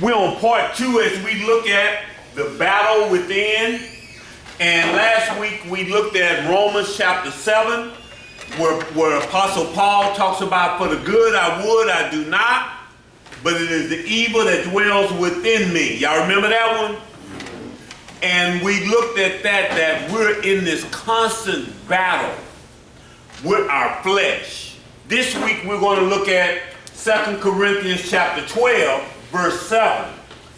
We're on part 2 as we look at the battle within. And last week we looked at Romans chapter 7, where Apostle Paul talks about, for the good I would, I do not, but it is the evil that dwells within me. Y'all remember that one? And we looked at that we're in this constant battle with our flesh. This week we're going to look at 2 Corinthians chapter 12, verse 7.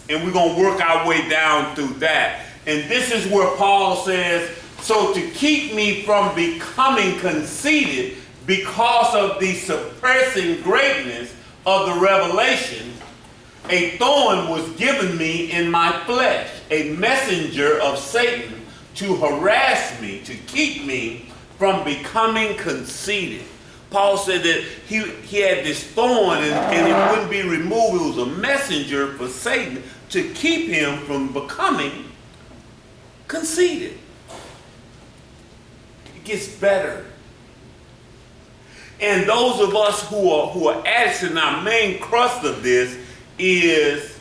And we're going to work our way down through that. And this is where Paul says, so to keep me from becoming conceited because of the suppressing greatness of the revelation, a thorn was given me in my flesh, a messenger of Satan to harass me, to keep me from becoming conceited. Paul said that he had this thorn and it wouldn't be removed. It was a messenger for Satan to keep him from becoming conceited. It gets better. And those of us who are addicts, and our main crust of this is,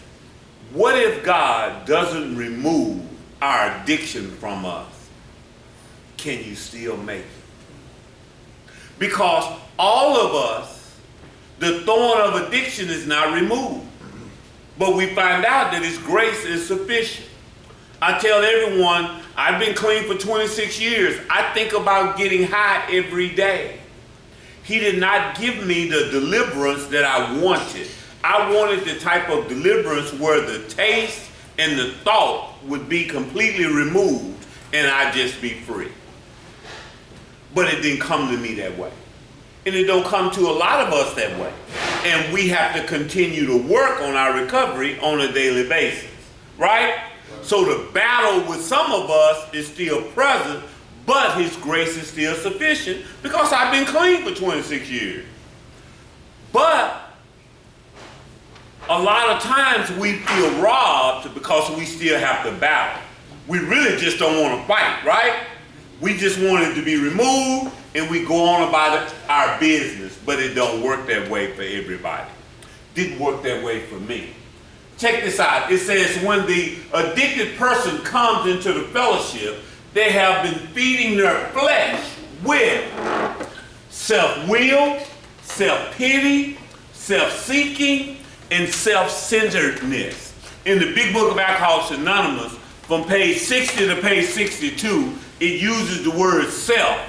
what if God doesn't remove our addiction from us? Can you still make it? Because all of us, the thorn of addiction is not removed. But we find out that His grace is sufficient. I tell everyone, I've been clean for 26 years. I think about getting high every day. He did not give me the deliverance that I wanted. I wanted the type of deliverance where the taste and the thought would be completely removed and I'd just be free. But it didn't come to me that way. And it don't come to a lot of us that way. And we have to continue to work on our recovery on a daily basis. Right? So the battle with some of us is still present, but His grace is still sufficient because I've been clean for 26 years. But a lot of times we feel robbed because we still have to battle. We really just don't want to fight, right? We just want it to be removed and we go on about our business, but it don't work that way for everybody. Didn't work that way for me. Check this out. It says when the addicted person comes into the fellowship, they have been feeding their flesh with self-will, self-pity, self-seeking, and self-centeredness. In the Big Book of Alcoholics Anonymous, from page 60 to page 62, it uses the word self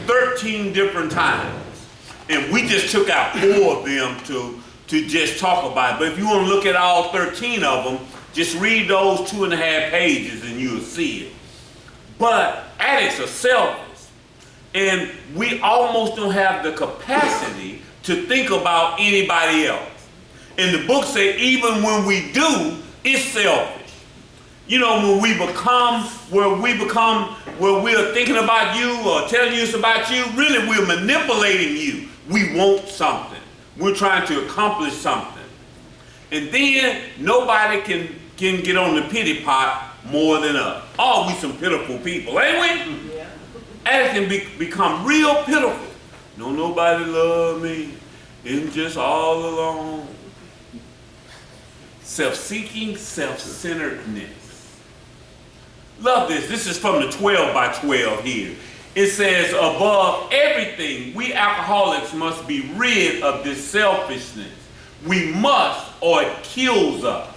13 different times. And we just took out 4 of them to just talk about it. But if you want to look at all 13 of them, just read those 2.5 pages and you'll see it. But addicts are selfish. And we almost don't have the capacity to think about anybody else. And the book says even when we do, it's selfish. You know, when we become where we're thinking about you or telling you it's about you, really we're manipulating you. We want something. We're trying to accomplish something. And then nobody can get on the pity pot more than us. Oh, we some pitiful people, ain't we? Yeah. And it can become real pitiful. Don't nobody love me. I'm just all alone. Self-seeking, self-centeredness. Love this. This is from the 12 by 12 here. It says, above everything, we alcoholics must be rid of this selfishness. We must, or it kills us.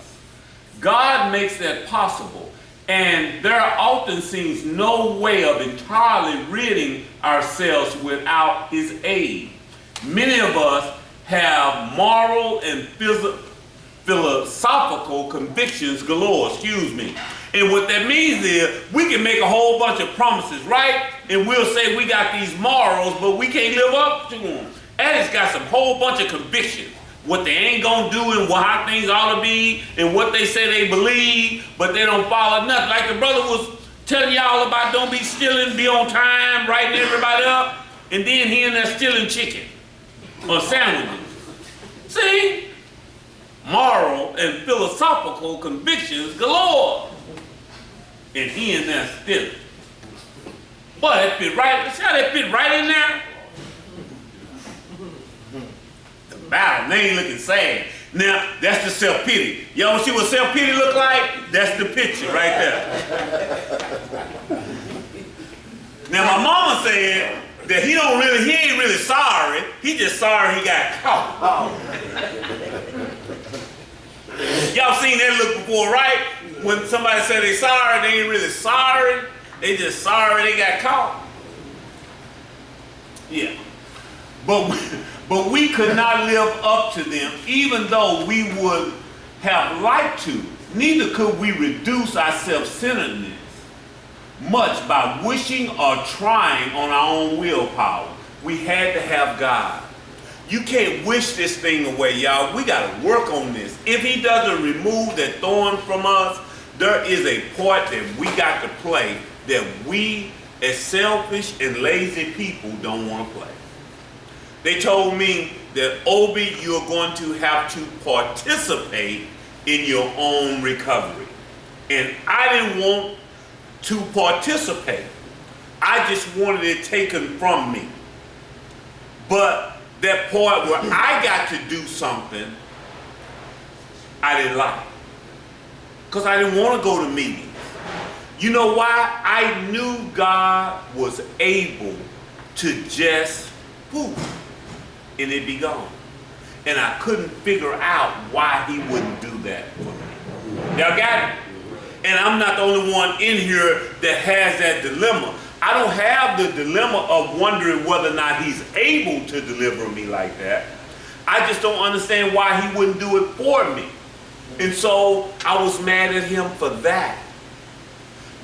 God makes that possible. And there often seems no way of entirely ridding ourselves without His aid. Many of us have moral and philosophical convictions galore, And what that means is we can make a whole bunch of promises, right? And we'll say we got these morals, but we can't live up to them. Addicts got some whole bunch of convictions. What they ain't gonna do and how things ought to be and what they say they believe, but they don't follow nothing. Like the brother was telling y'all about, don't be stealing, be on time, writing everybody up, and then he in there stealing chicken or sandwiches. See? Moral and philosophical convictions galore. And he in there stealing. Boy, that fit right. See how that fit right in there? The battle, they ain't looking sad. Now, that's the self-pity. Y'all want to see what self-pity look like? That's the picture right there. Now, my mama said that he ain't really sorry. He just sorry he got caught. Y'all seen that look before, right? When somebody said they sorry, they ain't really sorry. They just sorry they got caught. Yeah. But we could not live up to them, even though we would have liked to. Neither could we reduce our self-centeredness much by wishing or trying on our own willpower. We had to have God. You can't wish this thing away, y'all. We got to work on this. If he doesn't remove that thorn from us, there is a part that we got to play that we, as selfish and lazy people, don't want to play. They told me that, Obie, you're going to have to participate in your own recovery. And I didn't want to participate. I just wanted it taken from me. But that part where I got to do something I didn't like. Because I didn't want to go to meetings. You know why? I knew God was able to just poof, and it be gone. And I couldn't figure out why he wouldn't do that for me. Y'all got it? And I'm not the only one in here that has that dilemma. I don't have the dilemma of wondering whether or not he's able to deliver me like that. I just don't understand why he wouldn't do it for me. And so I was mad at him for that.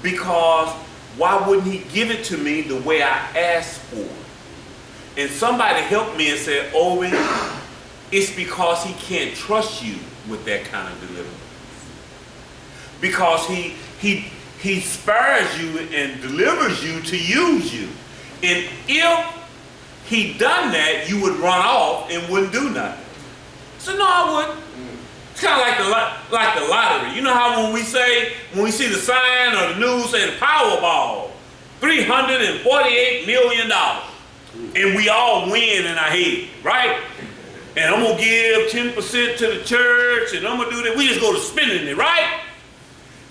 Because why wouldn't he give it to me the way I asked for it? And somebody helped me and said, Obie, it's because he can't trust you with that kind of deliverance. Because he spares you and delivers you to use you. And if he done that, you would run off and wouldn't do nothing. So no, I wouldn't. It's kind of like the lottery. You know how when we see the sign or the news say the Powerball, $348 million. And we all win in our head, right? And I'm going to give 10% to the church, and I'm going to do that. We just go to spending it, right?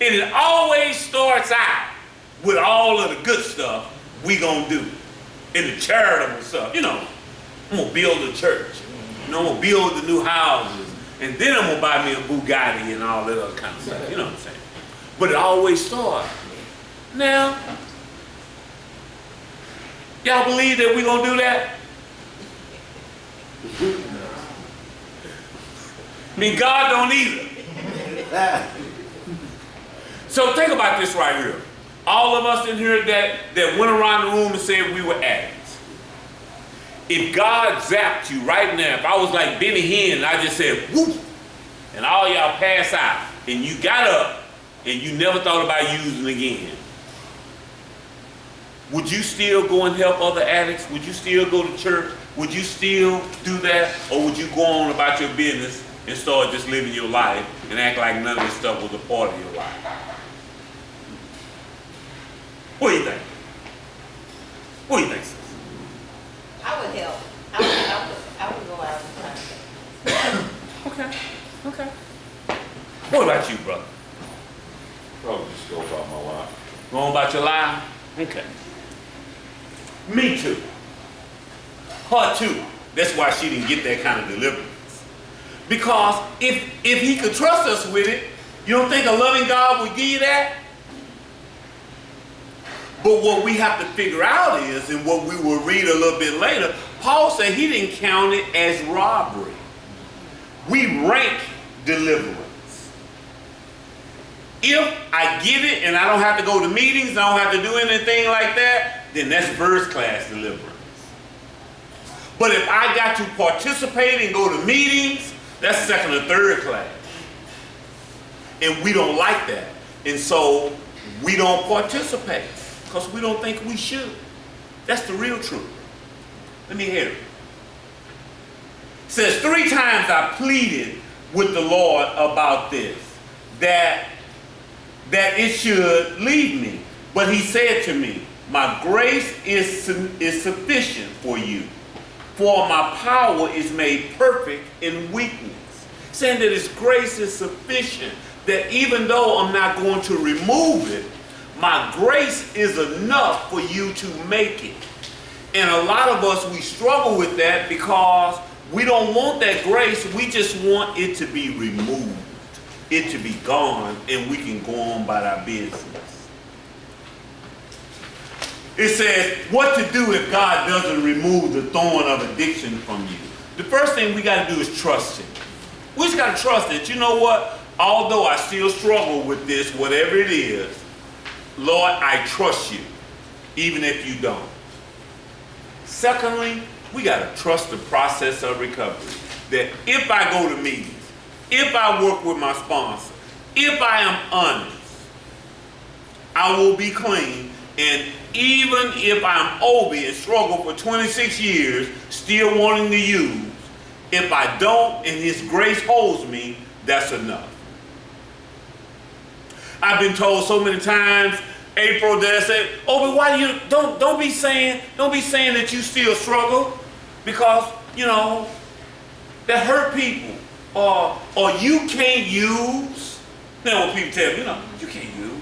And it always starts out with all of the good stuff we going to do. And the charitable stuff. You know, I'm going to build a church. You know, I'm going to build the new houses. And then I'm going to buy me a Bugatti and all that other kind of stuff. You know what I'm saying? But it always starts. Now, y'all believe that we're going to do that? I mean, God don't either. So think about this right here. All of us in here that went around the room and said we were addicts. If God zapped you right now, if I was like Benny Hinn and I just said, whoop, and all y'all pass out, and you got up and you never thought about using again, would you still go and help other addicts? Would you still go to church? Would you still do that? Or would you go on about your business and start just living your life and act like none of this stuff was a part of your life? What do you think? What do you think, sis? I would help. I would go out and try. Okay. What about you, brother? Probably just go about my life. Going about your life? Okay. Me too. Her too. That's why she didn't get that kind of deliverance. Because if he could trust us with it, you don't think a loving God would give you that? But what we have to figure out is, and what we will read a little bit later, Paul said he didn't count it as robbery. We rank deliverance. If I get it and I don't have to go to meetings, I don't have to do anything like that, then that's first class deliverance. But if I got to participate and go to meetings, that's second or third class. And we don't like that. And so we don't participate because we don't think we should. That's the real truth. Let me hear it. It says 3 times I pleaded with the Lord about this, that it should leave me. But he said to me, my grace is sufficient for you, for my power is made perfect in weakness. saying that His grace is sufficient, that even though I'm not going to remove it, my grace is enough for you to make it. And a lot of us, we struggle with that because we don't want that grace. We just want it to be removed, it to be gone, and we can go on about our business. It says what to do if God doesn't remove the thorn of addiction from you. The first thing we got to do is trust Him. We just got to trust that, you know what? Although I still struggle with this, whatever it is, Lord, I trust you, even if you don't. Secondly, we got to trust the process of recovery. That if I go to meetings, if I work with my sponsor, if I am honest, I will be clean. And even if I'm Obie and struggle for 26 years, still wanting to use, if I don't and His grace holds me, that's enough. I've been told so many times, April, that I say, Obie, why do you don't be saying that you still struggle, because that hurt people, or you can't use. Now when people tell me, you can't use,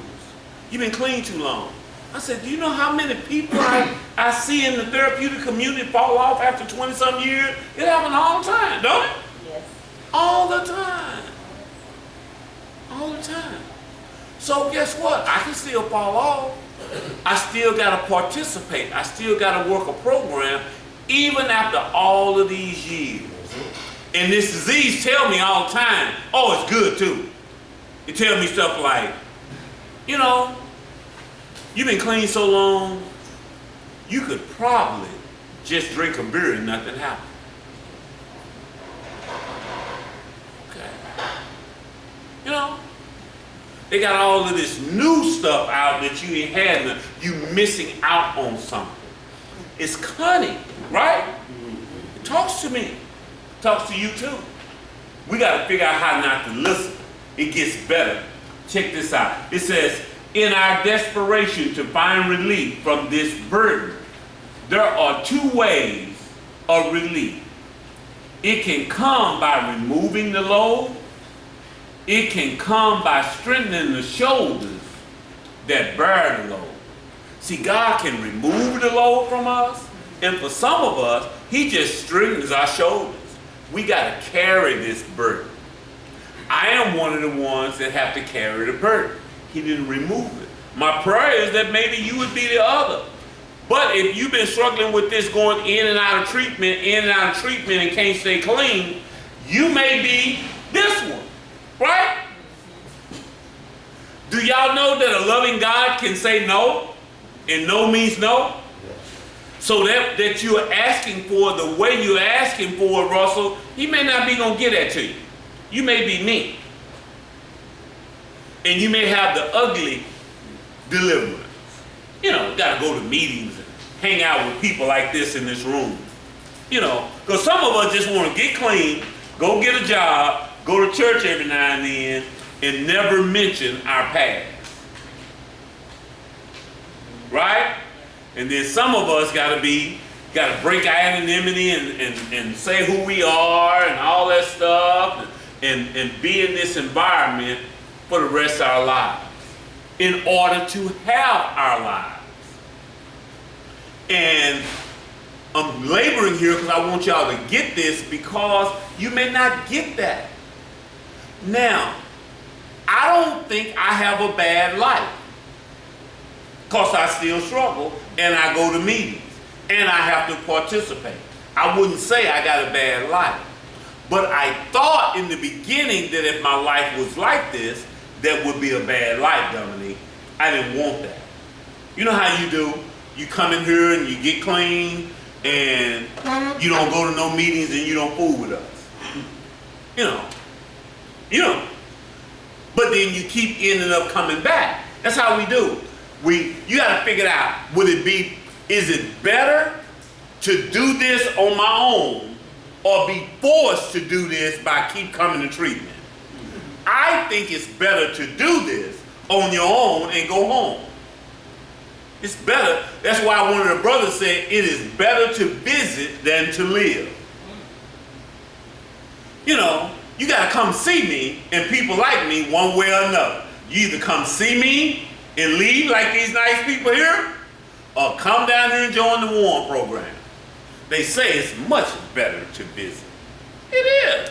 you've been clean too long. I said, do you know how many people I see in the therapeutic community fall off after 20-some years? It happens all the time, don't it? Yes. All the time. All the time. So guess what? I can still fall off. I still got to participate. I still got to work a program even after all of these years. And this disease tell me all the time, oh, it's good too. It tell me stuff like, you've been clean so long, you could probably just drink a beer and nothing happened. Okay. They got all of this new stuff out that you ain't had. You missing out on something. It's cunning, right? It talks to me. It talks to you too. We got to figure out how not to listen. It gets better. Check this out. It says, in our desperation to find relief from this burden, there are two ways of relief. It can come by removing the load. It can come by strengthening the shoulders that bear the load. See, God can remove the load from us, and for some of us, He just strengthens our shoulders. We got to carry this burden. I am one of the ones that have to carry the burden. He didn't remove it. My prayer is that maybe you would be the other. But if you've been struggling with this going in and out of treatment, and can't stay clean, you may be this one, right? Do y'all know that a loving God can say no, and no means no? So that you are asking for the way you're asking for it, Russell, He may not be going to get that to you. You may be me. And you may have the ugly deliverance. Got to go to meetings and hang out with people like this in this room. Because some of us just want to get clean, go get a job, go to church every now and then, and never mention our past. Right? And then some of us got to break our anonymity and say who we are and all that stuff, and be in this environment for the rest of our lives in order to have our lives. And I'm laboring here because I want y'all to get this, because you may not get that. Now, I don't think I have a bad life, because I still struggle and I go to meetings and I have to participate. I wouldn't say I got a bad life. But I thought in the beginning that if my life was like this, that would be a bad life, Dominique. I didn't want that. You know how you do? You come in here and you get clean, and you don't go to no meetings, and you don't fool with us. But then you keep ending up coming back. That's how we do. You got to figure it out. Is it better to do this on my own, or be forced to do this by keep coming to treatment? I think it's better to do this on your own and go home. It's better. That's why one of the brothers said it is better to visit than to live. You got to come see me and people like me one way or another. You either come see me and leave like these nice people here, or come down here and join the Warren program. They say it's much better to visit. It is.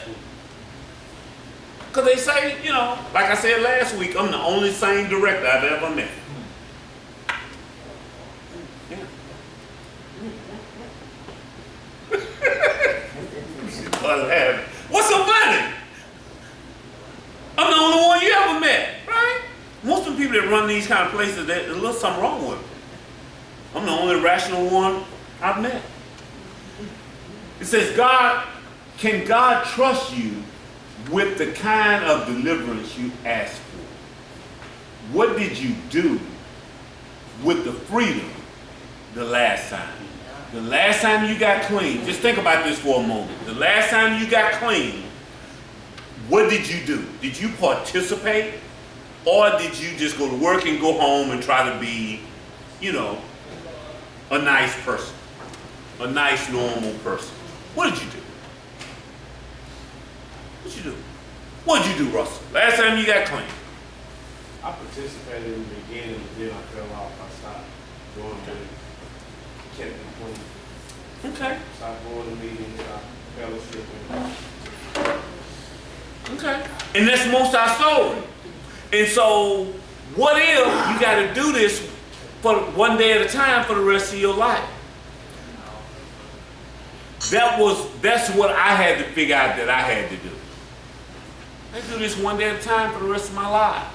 Because they say, you know, like I said last week, I'm the only sane director I've ever met. Yeah. What's so funny? I'm the only one you ever met, right? Most of the people that run these kind of places, there's a little something wrong with them. I'm the only rational one I've met. It says, can God trust you with the kind of deliverance you asked for? What did you do with the freedom the last time? The last time you got clean, just think about this for a moment. The last time you got clean, what did you do? Did you participate? Or did you just go to work and go home and try to be, you know, a nice person? A nice, normal person? What did you do? What you do? What did you do, Russell? Last time you got clean? I participated in the beginning, and then I fell off. I stopped going to it, kept it clean. Okay. Stopped going to meetings, stopped fellowshipping. Okay. And that's most of our story. And so, what if you got to do this for one day at a time for the rest of your life? That's what I had to figure out that I had to do. I do this one day at a time for the rest of my life.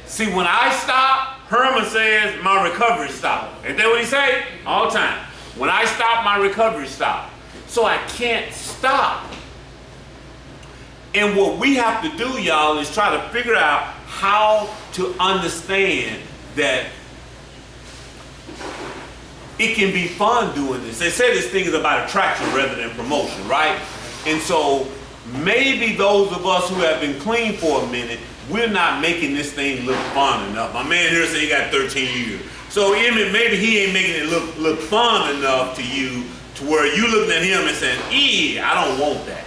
See, when I stop, Herman says my recovery stopped. Ain't that what he say? All the time. When I stop, my recovery stopped. So I can't stop. And what we have to do, y'all, is try to figure out how to understand that it can be fun doing this. They say this thing is about attraction rather than promotion, right? And so maybe those of us who have been clean for a minute, we're not making this thing look fun enough. My man here said he got 13 years. So maybe he ain't making it look fun enough to you to where you looking at him and saying, I don't want that.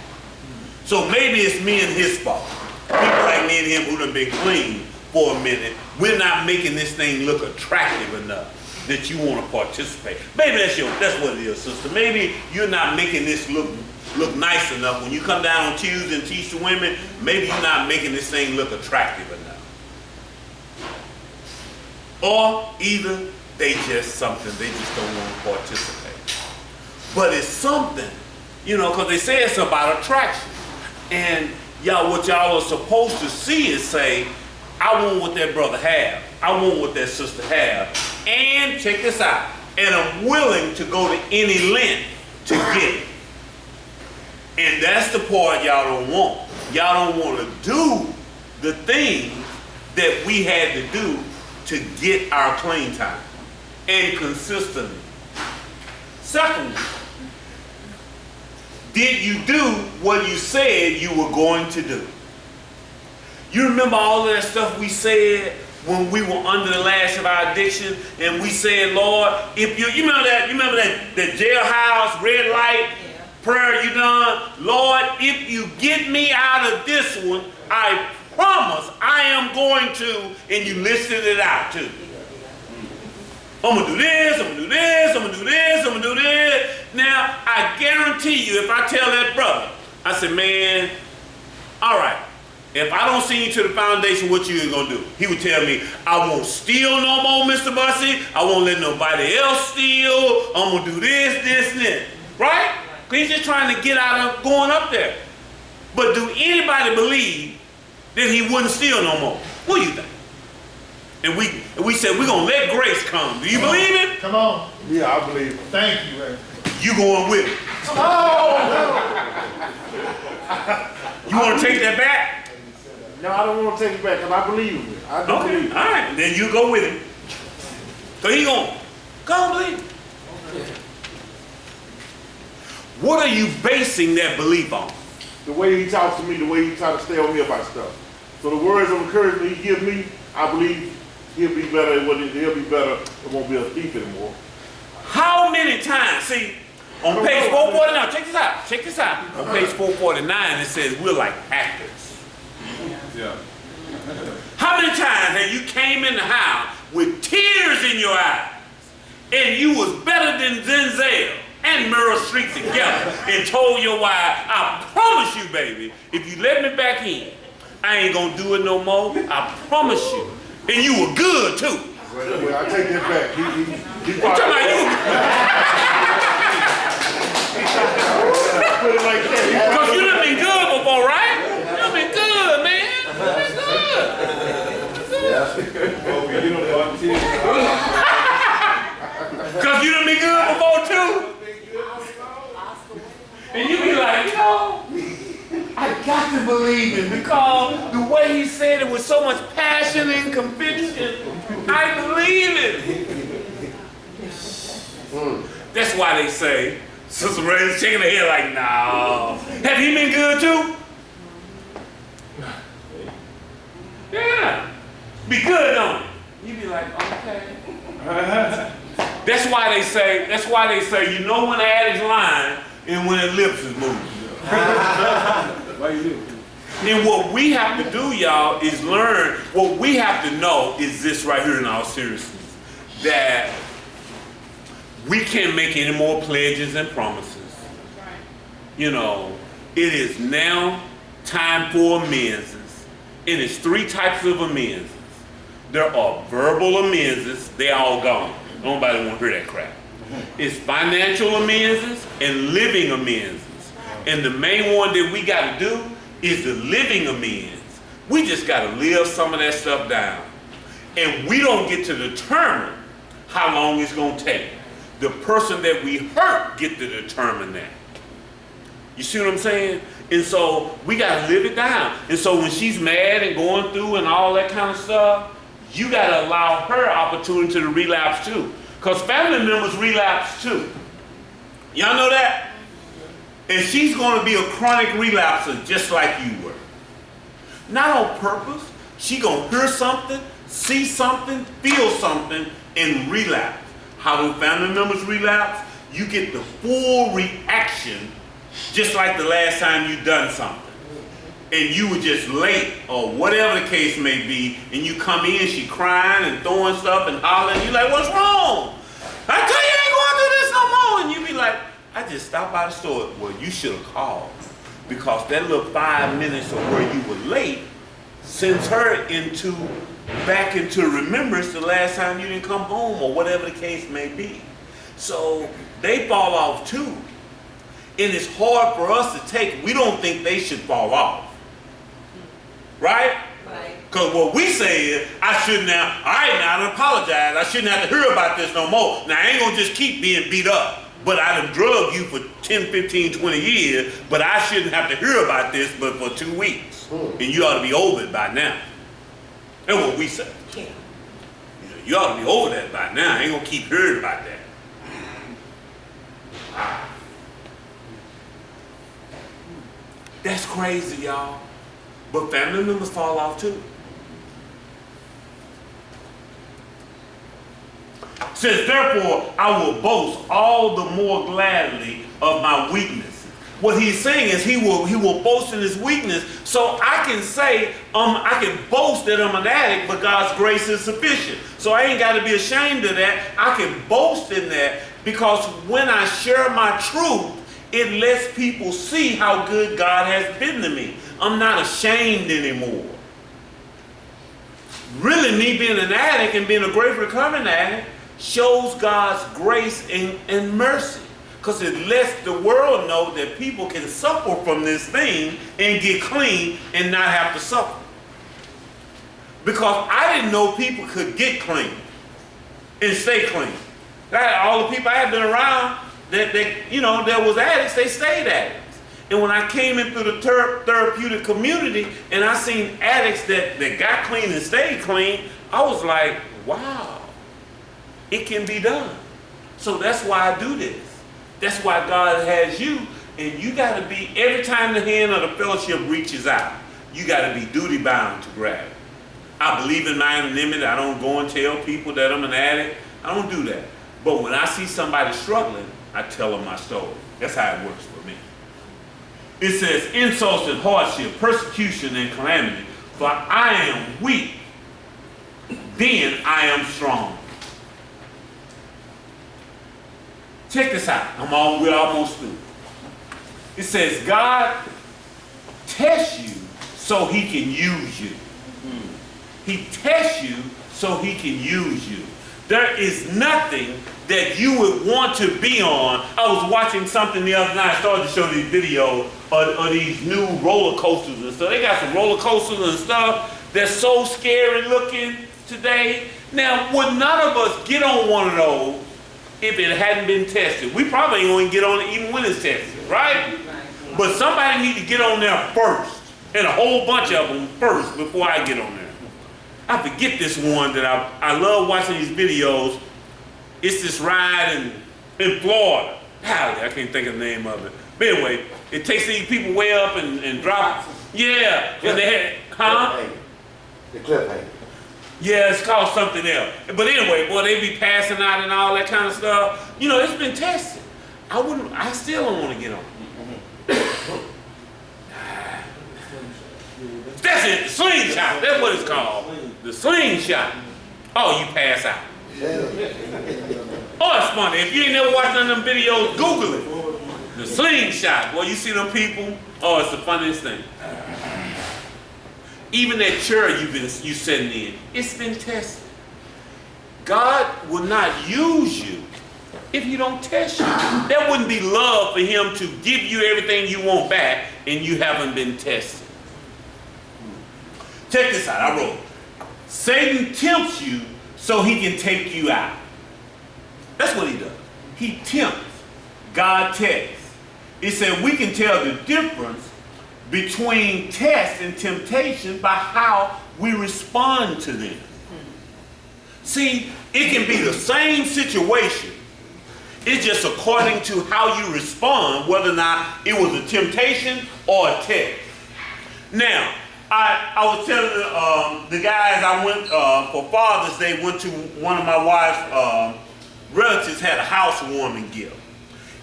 So maybe it's me and his fault. People like me and him who done been clean for a minute, we're not making this thing look attractive enough that you want to participate. Maybe that's what it is, sister. Maybe you're not making this look nice enough. When you come down on Tuesday and teach the women, maybe you're not making this thing look attractive enough. Or either they just don't want to participate. But it's something, you know, because they say it's about attraction. And y'all, what y'all are supposed to see is say, I want what that brother have. I want what that sister have. And check this out. And I'm willing to go to any length to get it. And that's the part y'all don't want. Y'all don't want to do the things that we had to do to get our clean time. And consistently. Secondly, did you do what you said you were going to do? You remember all of that stuff we said when we were under the lash of our addiction, and we said, Lord, if you remember that jailhouse, red light prayer you done? Lord, if you get me out of this one, I promise I am going to, and you listed it out too. I'm going to do this, I'm going to do this, I'm going to do this, I'm going to do this. Now, I guarantee you, if I tell that brother, I said, man, all right, if I don't send you to the foundation, what you going to do? He would tell me, I won't steal no more, Mr. Bussey. I won't let nobody else steal. I'm going to do this, this, and this. Right? He's just trying to get out of going up there. But do anybody believe that he wouldn't steal no more? What do you think? And we said, we're going to let grace come. Do you believe it? Come on. Yeah, I believe it. Thank you, Ray. You going with it. Oh, You want to take that back? No, I don't want to take it back because I believe it. I do Okay, believe it. all right. Then you go with him. So he going, go on, believe it. What are you basing that belief on? The way he talks to me, the way he tries to stay on me about stuff. So the words of encouragement he gives me, I believe he'll be better. He'll be better. It won't be a thief anymore. How many times? See, On page 449, check this out. Check this out. On page 449, it says we're like actors. Yeah. How many times have you came in the house with tears in your eyes and you was better than Denzel and Meryl Streep together and told your wife, I promise you, baby, if you let me back in, I ain't gonna do it no more. I promise you. And you were good too. Well, I take that back. He I'm talking about you. put it like that. Because you done been good before, right? You done been good, man. You done been good. Obie, you don't know I'm tears. Because you done been good before too. And you be like, you know, I got to believe him because the way he said it with so much passion and conviction, I believe it. That's why they say, Sister Ray's shaking her head like, no. Have he been good too? Yeah. Be good, don't it? You be like, okay. That's why they say, you know when the addict's lying and when their lips is moving. Why you do? And what we have to do, y'all, is learn, what we have to know is this right here in all seriousness, that we can't make any more pledges and promises. You know, it is now time for amends. And it's 3 types of amends. There are verbal amends, they all gone. Nobody want to hear that crap. It's financial amends and living amends. And the main one that we got to do is the living amends. We just got to live some of that stuff down. And we don't get to determine how long it's going to take. The person that we hurt get to determine that. You see what I'm saying? And so we got to live it down. And so when she's mad and going through and all that kind of stuff, you got to allow her opportunity to relapse too. Because family members relapse too. Y'all know that? And she's going to be a chronic relapser just like you were. Not on purpose. She going to hear something, see something, feel something, and relapse. How do family members relapse? You get the full reaction just like the last time you done something. And you were just late or whatever the case may be, and you come in, she crying and throwing stuff and hollering, you like, what's wrong? I tell you I ain't going through this no more. And you be like, I just stopped by the store. Well, you should have called, because that little 5 minutes of where you were late sends her back into remembrance the last time you didn't come home or whatever the case may be. So they fall off too. And it's hard for us to take. We don't think they should fall off. Right? Right. Because what we say is, I apologize. I shouldn't have to hear about this no more. Now, I ain't going to just keep being beat up. But I done drugged you for 10, 15, 20 years, but I shouldn't have to hear about this but for 2 weeks. And you ought to be over it by now. That's what we say. Yeah. You ought to be over that by now. I ain't going to keep hearing about that. That's crazy, y'all. But family members fall off too. Says, therefore, I will boast all the more gladly of my weakness. What he's saying is he will boast in his weakness. So I can say, I can boast that I'm an addict, but God's grace is sufficient. So I ain't got to be ashamed of that. I can boast in that because when I share my truth, it lets people see how good God has been to me. I'm not ashamed anymore. Really, me being an addict and being a great recovering addict shows God's grace and mercy. Because it lets the world know that people can suffer from this thing and get clean and not have to suffer. Because I didn't know people could get clean and stay clean. All the people I had been around that there was addicts, they stayed addicts. And when I came into the therapeutic community and I seen addicts that got clean and stayed clean, I was like, wow, it can be done. So that's why I do this. That's why God has you, and you got to be, every time the hand of the fellowship reaches out, you got to be duty bound to grab it. I believe in my anonymity. I don't go and tell people that I'm an addict. I don't do that. But when I see somebody struggling, I tell them my story. That's how it works for me. It says, insults and hardship, persecution and calamity, for I am weak, then I am strong. Check this out. We're almost through. It says, God tests you so he can use you. He tests you so he can use you. There is nothing that you would want to be on. I was watching something the other night. I started to show these videos of these new roller coasters and stuff. They got some roller coasters and stuff that's so scary looking today. Now, would none of us get on one of those if it hadn't been tested? We probably ain't going to get on it even when it's tested, right? But somebody need to get on there first, and a whole bunch of them first before I get on there. I forget this one that I love watching these videos. It's this ride in Florida. I can't think of the name of it. But anyway, it takes these people way up and drop. Yeah, and they had, The cliffhanger. Yeah, it's called something else. But anyway, boy, they be passing out and all that kind of stuff. You know, it's been tested. I still don't want to get on. That's it, the slingshot. That's what it's called. The slingshot. Oh, you pass out. Oh, it's funny. If you ain't never watched none of them videos, Google it. The slingshot. Boy, you see them people? Oh, it's the funniest thing. Even that chair you sitting in, it's been tested. God will not use you if he don't test you. That wouldn't be love for him to give you everything you want back and you haven't been tested. Check this out, I wrote, Satan tempts you so he can take you out. That's what he does. He tempts. God tests. It said we can tell the difference between test and temptation by how we respond to them. See, it can be the same situation. It's just according to how you respond, whether or not it was a temptation or a test. Now, I was telling the guys I went for Father's Day, went to one of my wife's relatives had a housewarming gift.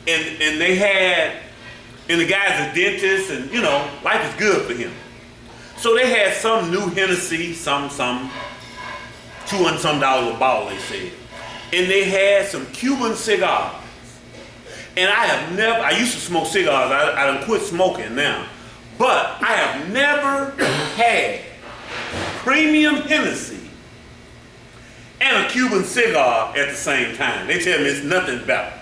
And they had, and the guy's a dentist, and you know, life is good for him. So they had some new Hennessy, some $200 some a bottle, they said. And they had some Cuban cigars. And I used to smoke cigars, I done quit smoking now. But I have never had premium Hennessy and a Cuban cigar at the same time. They tell me it's nothing better.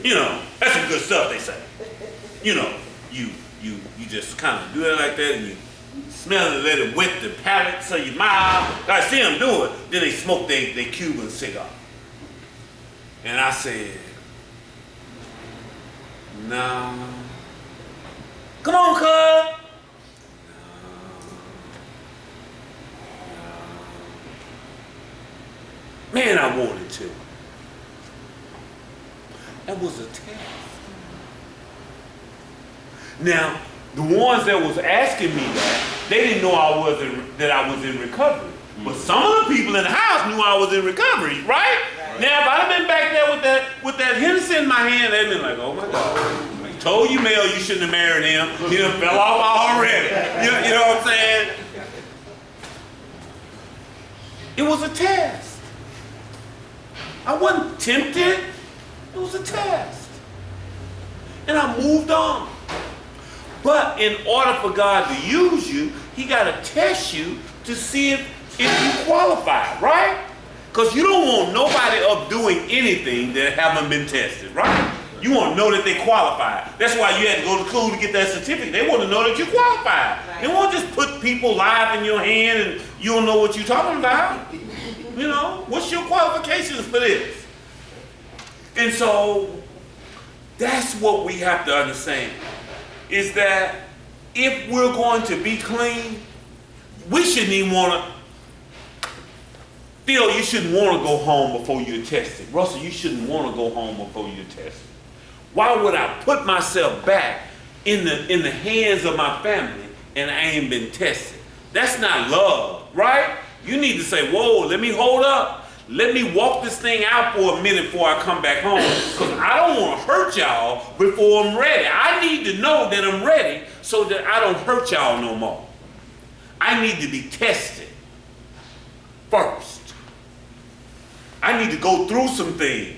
You know, that's some good stuff, they say. You know, you just kind of do it like that and you smell it, let it wet the palate so you mouth. I see them do it. Then they smoke their Cuban cigar. And I said, no. Come on, cuz. No. Man, I wanted to. That was a test. Now, the ones that was asking me that, they didn't know that I was in recovery. But some of the people in the house knew I was in recovery, right? Now, if I'd have been back there with that Hennessy in my hand, they'd been like, oh my God. Told you, Mel, you shouldn't have married him. He done fell off already. You know what I'm saying? It was a test. I wasn't tempted. It was a test. And I moved on. But in order for God to use you, he got to test you to see if you qualify, right? Because you don't want nobody up doing anything that haven't been tested, right? You want to know that they qualify. That's why you had to go to school to get that certificate. They want to know that you qualify. Right. They won't just put people live in your hand and you don't know what you're talking about. You know, what's your qualifications for this? And so that's what we have to understand, is that if we're going to be clean, we shouldn't even want to, Phil, you shouldn't want to go home before you're tested. Russell, you shouldn't want to go home before you're tested. Why would I put myself back in the hands of my family and I ain't been tested? That's not love, right? You need to say, whoa, let me hold up. let me walk this thing out for a minute before I come back home, because I don't want to hurt y'all before I'm ready. I need to know that I'm ready so that I don't hurt y'all no more. I need to be tested first. I need to go through some things.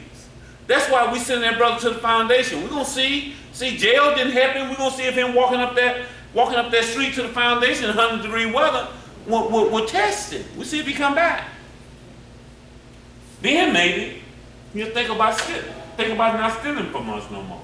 That's why we send that brother to the foundation. We're going to see jail didn't happen. We're going to see if him walking up that street to the foundation in 100-degree weather will test it. We'll see if he come back. Then maybe he'll think about stealing. Think about not stealing from us no more.